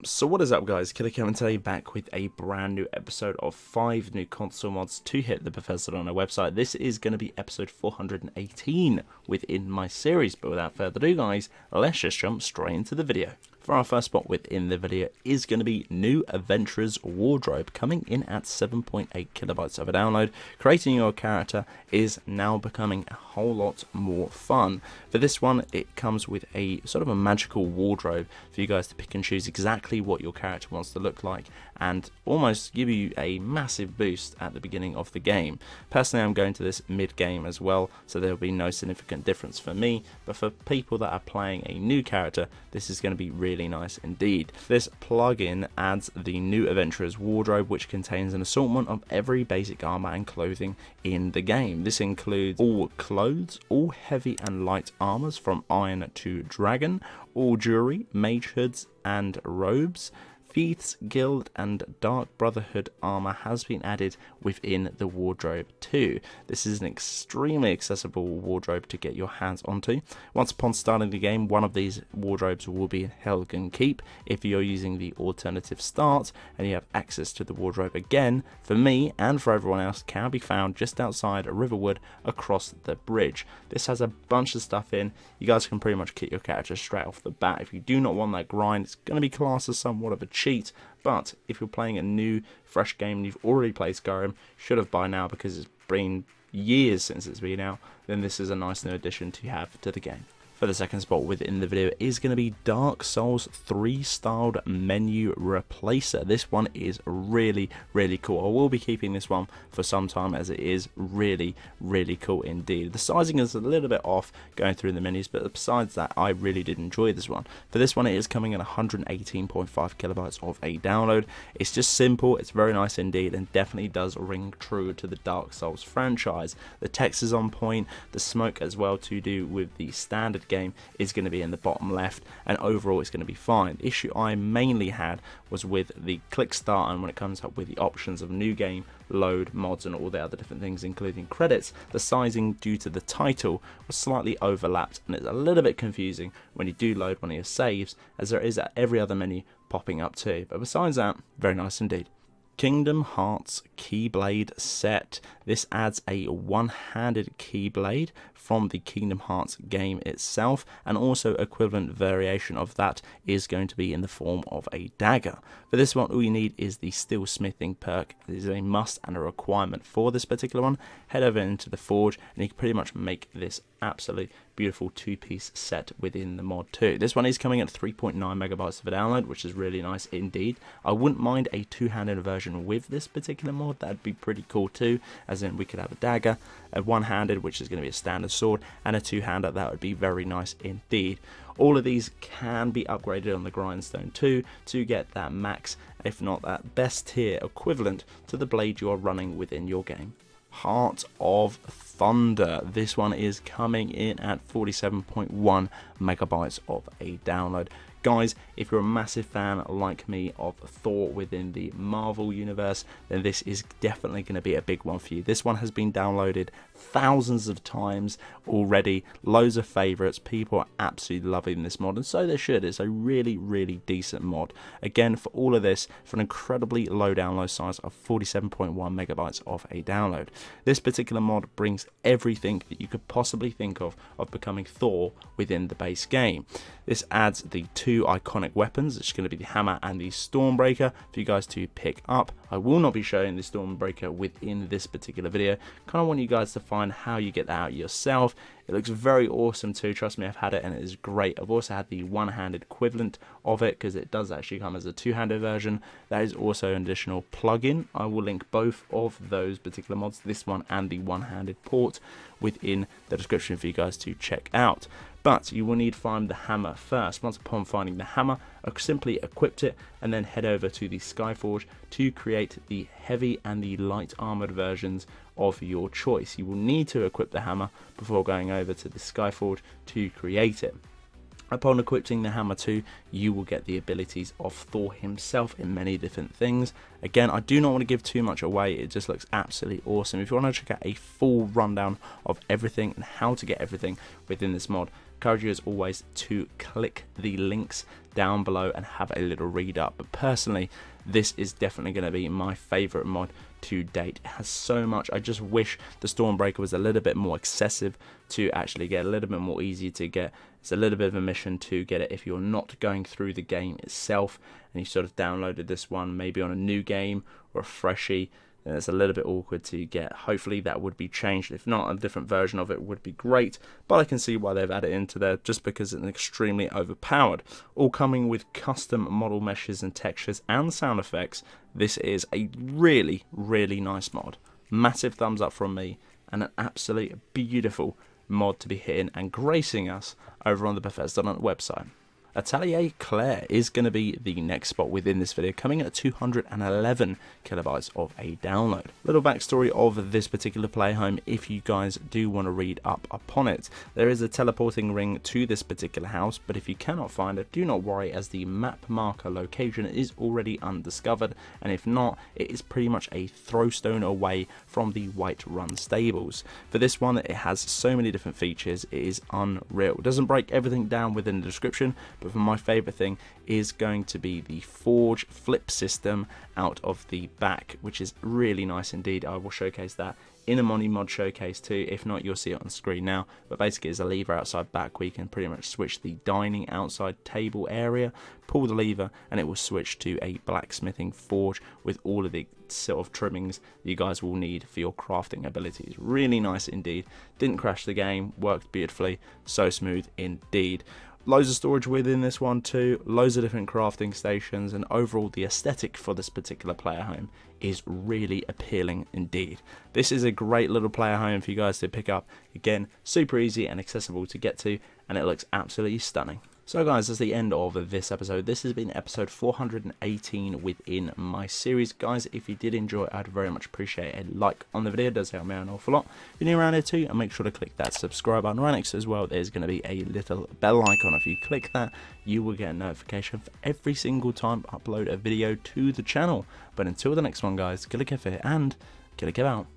So what is up guys, Killerkev today back with a brand new episode of 5 new console mods to hit the Bethesda on our website. This is going to be episode 418 within my series, but without further ado guys, let's just jump straight into the video. For our first spot within the video is going to be New Adventurer's Wardrobe, coming in at 7.8 kilobytes of a download. Creating your character is now becoming a whole lot more fun. For this one, it comes with a sort of a magical wardrobe for you guys to pick and choose exactly what your character wants to look like, and almost give you a massive boost at the beginning of the game. Personally, I'm going to this mid-game as well, so there will be no significant difference for me, but for people that are playing a new character, this is going to be really nice indeed. This plugin adds the New Adventurer's Wardrobe, which contains an assortment of every basic armor and clothing in the game. This includes all clothes, all heavy and light armors from iron to dragon, all jewelry, mage hoods and robes. Thief's Guild and Dark Brotherhood armor has been added within the wardrobe too. This is an extremely accessible wardrobe to get your hands onto. Once upon starting the game, one of these wardrobes will be in Helgen Keep. If you're using the alternative start and you have access to the wardrobe again, for me and for everyone else, can be found just outside Riverwood across the bridge. This has a bunch of stuff in. You guys can pretty much kit your character straight off the bat. If you do not want that grind, it's going to be classed as somewhat of a cheat, but if you're playing a new fresh game and you've already played Skyrim, should have by now because it's been years since it's been out, then this is a nice new addition to have to the game. For the second spot within the video is going to be Dark Souls 3 styled menu replacer. This one is really cool. I will be keeping this one for some time as it is really cool indeed. The sizing is a little bit off going through the menus, but besides that, I really did enjoy this one. For this one, it is coming at 118.5 kilobytes of a download. It's just simple, it's very nice indeed, and definitely does ring true to the Dark Souls franchise. The text is on point, the smoke as well to do with the standard game is going to be in the bottom left, and overall it's going to be fine. The issue I mainly had was with the click start, and when it comes up with the options of new game, load, mods and all the other different things including credits, the sizing due to the title was slightly overlapped, and it's a little bit confusing when you do load one of your saves, as there is at every other menu popping up too. But besides that, very nice indeed. Kingdom Hearts Keyblade set. This adds a one-handed Keyblade from the Kingdom Hearts game itself, and also equivalent variation of that is going to be in the form of a dagger. For this one, all you need is the steel smithing perk. This is a must and a requirement for this particular one. Head over into the forge and you can pretty much make this absolutely beautiful two-piece set within the mod too. This one is coming at 3.9 megabytes of a download, which is really nice indeed. I wouldn't mind a two-handed version with this particular mod. That'd be pretty cool too, as in we could have a dagger, a one-handed, which is going to be a standard sword, and a two-hander. That would be very nice indeed. All of these can be upgraded on the grindstone too to get that max, if not that best tier equivalent to the blade you are running within your game. Heart of Thunder. This one is coming in at 47.1 megabytes of a download. Guys, if you're a massive fan like me of Thor within the Marvel universe, then this is definitely going to be a big one for you. This one has been downloaded thousands of times already, loads of favourites. People are absolutely loving this mod, and so they should. It's a really decent mod. Again, for all of this, for an incredibly low download size of 47.1 megabytes of a download. This particular mod brings everything that you could possibly think of becoming Thor within the base game. This adds the two iconic weapons, which is going to be the hammer and the Stormbreaker, for you guys to pick up. I will not be showing the Stormbreaker within this particular video. Kind of want you guys to find how you get that out yourself. It looks very awesome too, trust me, I've had it and it is great. I've also had the one-handed equivalent of it, because it does actually come as a two-handed version. That is also an additional plugin. I will link both of those particular mods, this one and the one-handed port, within the description for you guys to check out. But you will need to find the hammer first. Once upon finding the hammer, simply equip it and then head over to the Skyforge to create the heavy and the light armored versions of your choice. You will need to equip the hammer before going over to the Skyforge to create it. Upon equipping the hammer too, you will get the abilities of Thor himself in many different things. Again, I do not want to give too much away, it just looks absolutely awesome. If you want to check out a full rundown of everything and how to get everything within this mod, I encourage you as always to click the links down below and have a little read up. But personally, this is definitely going to be my favourite mod to date. It has so much. I just wish the Stormbreaker was a little bit more accessible to actually get, a little bit more easy to get. It's a little bit of a mission to get it if you're not going through the game itself and you sort of downloaded this one maybe on a new game or a freshie. And it's a little bit awkward to get. Hopefully that would be changed. If not, a different version of it would be great. But I can see why they've added it into there, just because it's extremely overpowered. All coming with custom model meshes and textures and sound effects. This is a really, really nice mod. Massive thumbs up from me, and an absolutely beautiful mod to be hitting and gracing us over on the Bethesda.net website. Atelier Claire is going to be the next spot within this video, coming at 211 kilobytes of a download. Little backstory of this particular playhome, if you guys do want to read up upon it. There is a teleporting ring to this particular house, but if you cannot find it, do not worry, as the map marker location is already undiscovered, and if not, it is pretty much a throw stone away from the Whiterun stables. For this one, it has so many different features, it is unreal. It doesn't break everything down within the description, but for my favourite thing is going to be the forge flip system out of the back, which is really nice indeed. I will showcase that in a Money Mod showcase too. If not, you'll see it on screen now. But basically, it's a lever outside back where you can pretty much switch the dining outside table area, pull the lever, and it will switch to a blacksmithing forge with all of the sort of trimmings you guys will need for your crafting abilities. Really nice indeed. Didn't crash the game, worked beautifully, so smooth indeed. Loads of storage within this one too, loads of different crafting stations, and overall the aesthetic for this particular player home is really appealing indeed. This is a great little player home for you guys to pick up. Again, super easy and accessible to get to, and it looks absolutely stunning. So guys, that's the end of this episode. This has been episode 418 within my series. Guys, if you did enjoy it, I'd very much appreciate a like on the video. It does help me out an awful lot. If you're new around here too, and make sure to click that subscribe button right next to as well. There's going to be a little bell icon. If you click that, you will get a notification for every single time I upload a video to the channel. But until the next one guys, Killerkev here, and Killerkev out.